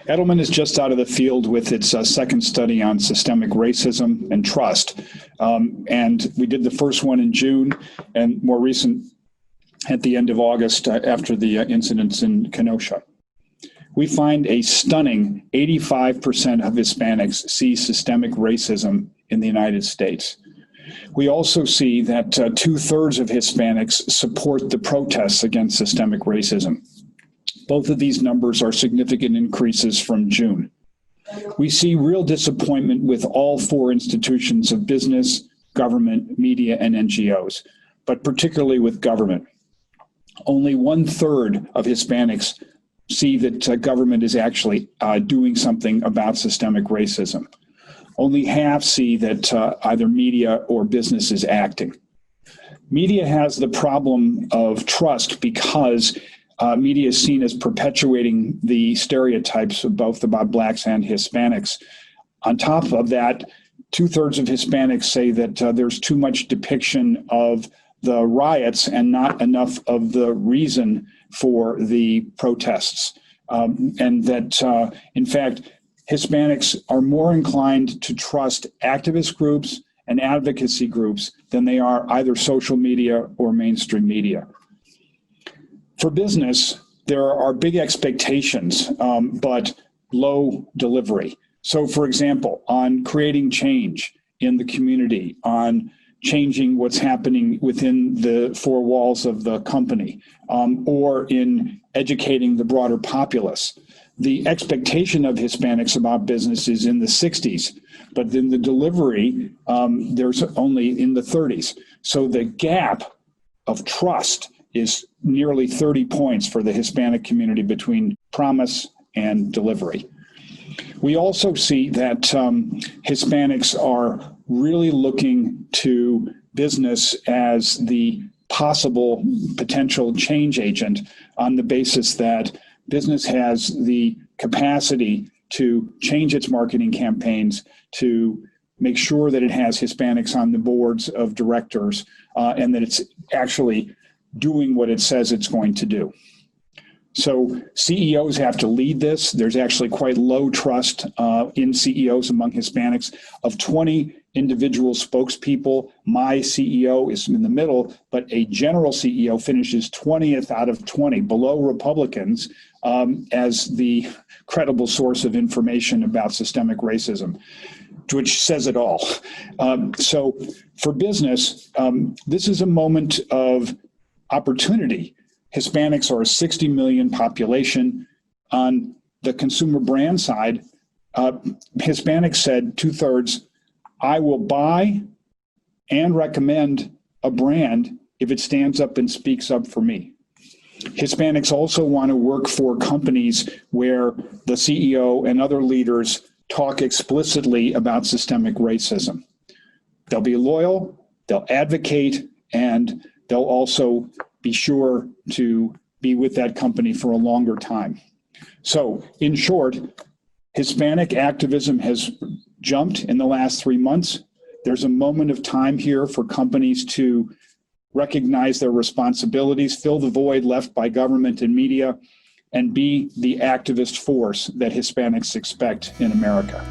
Edelman is just out of the field with its second study on systemic racism and trust. And we did the first one in June and more recent at the end of August after the incidents in Kenosha. We find a stunning 85% of Hispanics see systemic racism in the United States. We also see that 2/3 of Hispanics support the protests against systemic racism. Both of these numbers are significant increases from June. We see real disappointment with all four institutions of business, government, media, and NGOs, but particularly with government. Only 1/3 of Hispanics see that government is actually doing something about systemic racism. Only half see that either media or business is acting. Media has the problem of trust because media is seen as perpetuating the stereotypes of both about Blacks and Hispanics. On top of that, 2/3 of Hispanics say that there's too much depiction of the riots and not enough of the reason for the protests. And that, in fact, Hispanics are more inclined to trust activist groups and advocacy groups than they are either social media or mainstream media. For business, there are big expectations, but low delivery. So, for example, on creating change in the community, on changing what's happening within the four walls of the company, or in educating the broader populace. The expectation of Hispanics about business is in the 60s, but in the delivery, there's only in the 30s. So the gap of trust is nearly 30 points for the Hispanic community between promise and delivery. We also see that Hispanics are really looking to business as the possible potential change agent on the basis that business has the capacity to change its marketing campaigns, to make sure that it has Hispanics on the boards of directors, and that it's actually doing what it says it's going to do. So CEOs have to lead this. There's actually quite low trust in CEOs among Hispanics. Of 20 individual spokespeople, my CEO is in the middle, but a general CEO finishes 20th out of 20, below Republicans, as the credible source of information about systemic racism, which says it all. So for business, this is a moment of opportunity. Hispanics are a 60 million population. On the consumer brand side, Hispanics said 2/3, I will buy and recommend a brand if it stands up and speaks up for me. Hispanics also want to work for companies where the CEO and other leaders talk explicitly about systemic racism. They'll be loyal, they'll advocate, and they'll also be sure to be with that company for a longer time. So, in short, Hispanic activism has jumped in the last 3 months. There's a moment of time here for companies to recognize their responsibilities, fill the void left by government and media, and be the activist force that Hispanics expect in America.